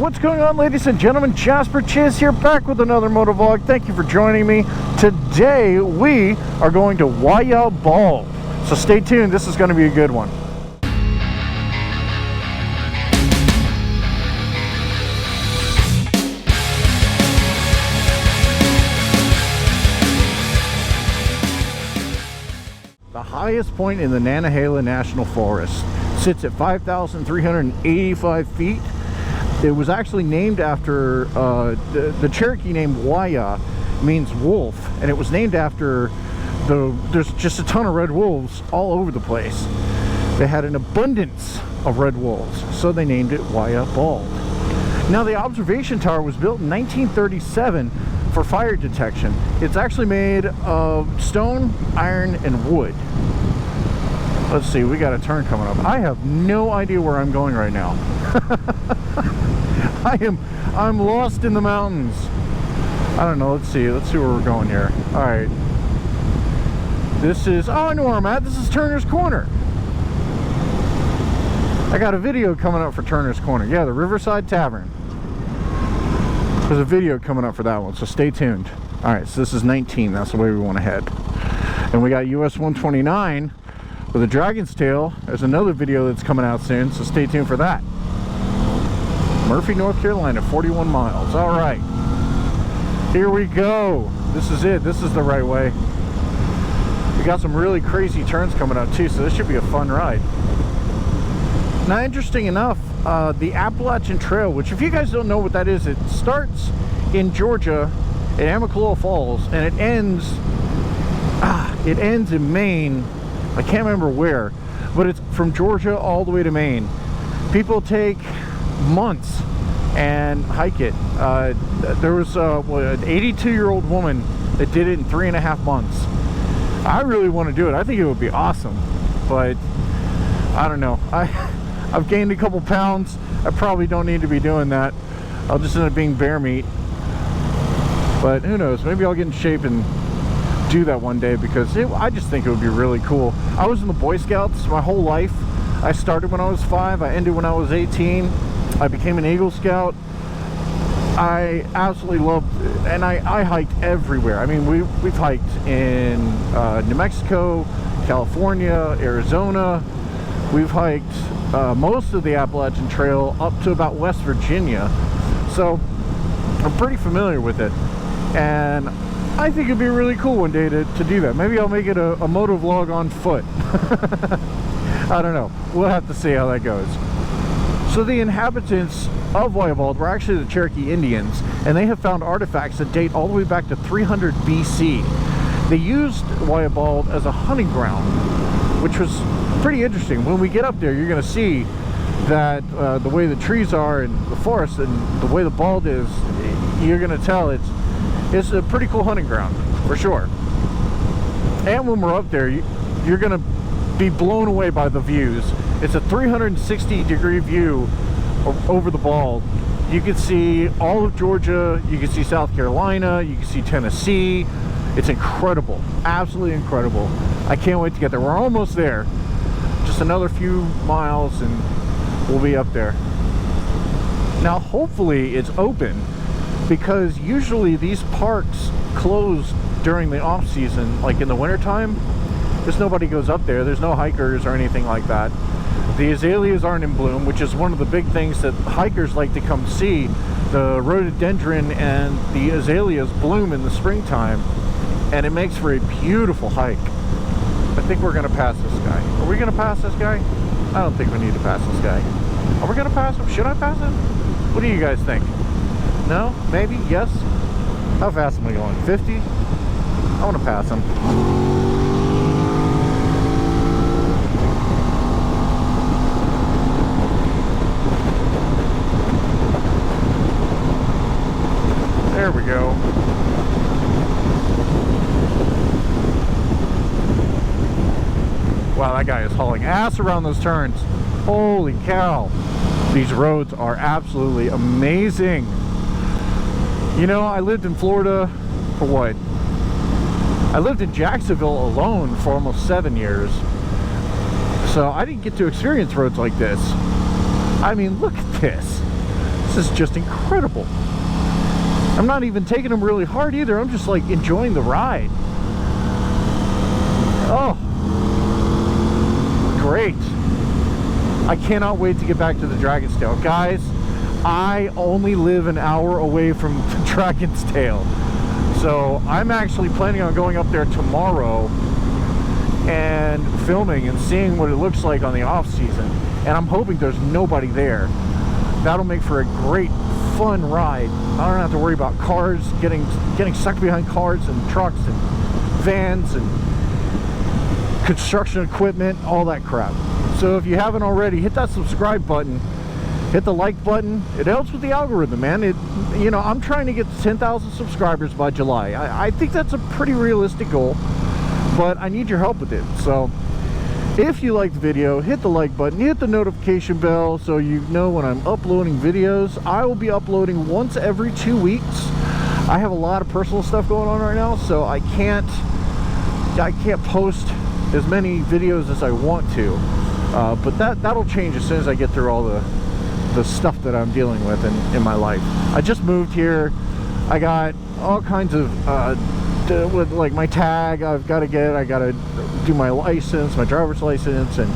What's going on, ladies and gentlemen? Jasper here, back with another motovlog. Thank you for joining me. Today we are going to Wayah Bald, so stay tuned. This is going to be a good one. The highest point in the Nantahala National Forest sits at 5,385 feet. It was actually named after the Cherokee name Wayah means wolf, and it was named after there's just a ton of red wolves all over the place. They had an abundance of red wolves, so they named it Wayah Bald. Now, the observation tower was built in 1937 for fire detection. It's actually made of stone, iron, and wood. Let's see, we got a turn coming up. I have no idea where I'm going right now. I'm lost in the mountains. I don't know. Let's see where we're going here. All right, this is, oh, I know where I'm at. This is Turner's Corner. I got a video coming up for Turner's Corner. Yeah, the Riverside Tavern. There's a video coming up for that one, so stay tuned. All right, so this is 19. That's the way we want to head. And we got US 129 with a Dragon's Tail. There's another video that's coming out soon, so stay tuned for that. Murphy, North Carolina, 41 miles. All right, here we go. This is it. This is the right way. We got some really crazy turns coming up too, so this should be a fun ride. Now, interesting enough, the Appalachian Trail, which, if you guys don't know what that is, it starts in Georgia at Amicalola Falls, and it ends in Maine. I can't remember where, but it's from Georgia all the way to Maine. People take months and hike it. There was an 82-year-old woman that did it in 3.5 months. I really want to do it. I think it would be awesome, but I don't know. I've gained a couple pounds. I probably don't need to be doing that. I'll just end up being bear meat. But who knows? Maybe I'll get in shape and do that one day, because I just think it would be really cool. I was in the Boy Scouts my whole life. I started when I was 5. I ended when I was 18. I became an Eagle Scout. I absolutely loved it, and I hiked everywhere. I mean, we've hiked in New Mexico, California, Arizona. We've hiked most of the Appalachian Trail up to about West Virginia, so I'm pretty familiar with it, and I think it'd be really cool one day to do that. Maybe I'll make it a moto vlog on foot. I don't know. We'll have to see how that goes. So the inhabitants of Wayah Bald were actually the Cherokee Indians, and they have found artifacts that date all the way back to 300 BC. They used Wayah Bald as a hunting ground, which was pretty interesting. When we get up there, you're going to see that the way the trees are in the forest and the way the bald is, you're going to tell it's a pretty cool hunting ground for sure. And when we're up there, you're going to be blown away by the views. It's a 360-degree view over the bald. You can see all of Georgia, you can see South Carolina, you can see Tennessee. It's incredible, absolutely incredible. I can't wait to get there. We're almost there. Just another few miles and we'll be up there. Now, hopefully it's open, because usually these parks close during the off season, like in the wintertime. There's nobody goes up there. There's no hikers or anything like that. The azaleas aren't in bloom, which is one of the big things that hikers like to come see. The rhododendron and the azaleas bloom in the springtime, and it makes for a beautiful hike. I think we're going to pass this guy. Are we going to pass this guy? I don't think we need to pass this guy. Are we going to pass him? Should I pass him? What do you guys think? No? Maybe? Yes? How fast am I going? 50? I want to pass him. There we go. Wow, that guy is hauling ass around those turns. Holy cow. These roads are absolutely amazing. You know, I lived in Florida for what? I lived in Jacksonville alone for almost 7 years. So I didn't get to experience roads like this. I mean, look at this. This is just incredible. I'm not even taking them really hard either. I'm just like enjoying the ride. Oh, great. I cannot wait to get back to the Dragon's Tail. Guys, I only live an hour away from the Dragon's Tail. So I'm actually planning on going up there tomorrow and filming and seeing what it looks like on the off season. And I'm hoping there's nobody there. That'll make for a great, fun ride. I don't have to worry about cars, getting stuck behind cars and trucks and vans and construction equipment, all that crap. So if you haven't already, hit that subscribe button, hit the like button. It helps with the algorithm, man. You know, I'm trying to get 10,000 subscribers by July. I think that's a pretty realistic goal, but I need your help with it. So if you like the video, hit the like button, hit the notification bell so you know when I'm uploading videos. I will be uploading once every 2 weeks. I have a lot of personal stuff going on right now, so I can't post as many videos as I want to. But that'll change as soon as I get through all the stuff that I'm dealing with in my life. I just moved here. I got all kinds of with like my tag I gotta do my license, my driver's license, and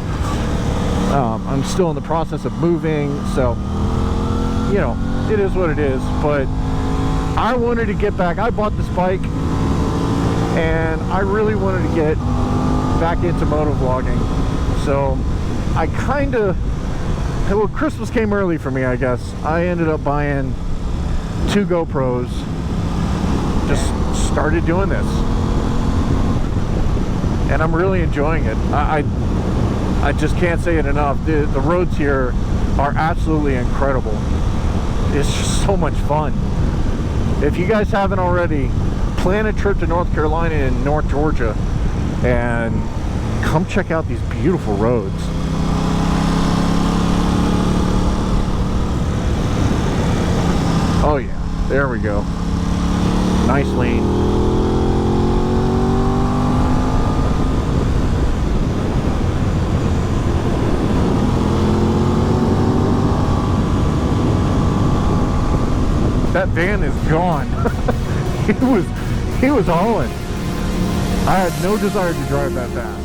I'm still in the process of moving, so you know, it is what it is. But I wanted to get back. I bought this bike and I really wanted to get back into motovlogging, so I well, Christmas came early for me, I guess. I ended up buying 2 GoPros, just started doing this, and I'm really enjoying it. I just can't say it enough. The roads here are absolutely incredible. It's just so much fun. If you guys haven't already, plan a trip to North Carolina and North Georgia and come check out these beautiful roads. Oh yeah, there we go. Nice lean. That van is gone. he was hauling. I had no desire to drive that fast.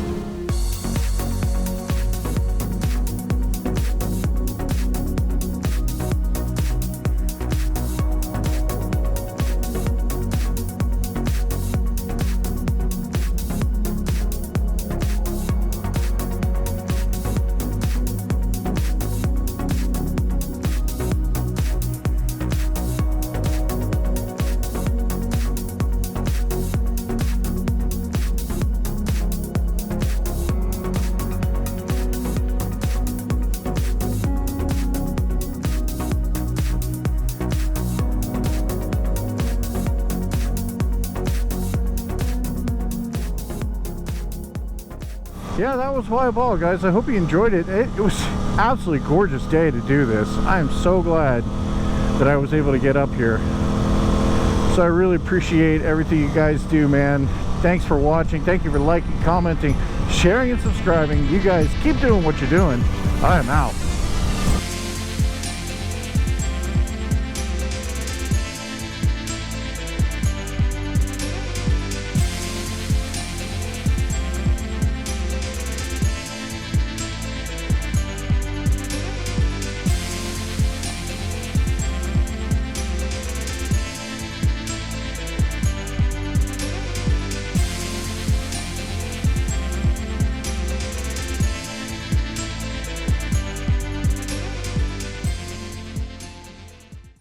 Yeah, that was Wayah Ball, guys. I hope you enjoyed it. It was an absolutely gorgeous day to do this. I am so glad that I was able to get up here. So I really appreciate everything you guys do, man. Thanks for watching. Thank you for liking, commenting, sharing, and subscribing. You guys keep doing what you're doing. I am out.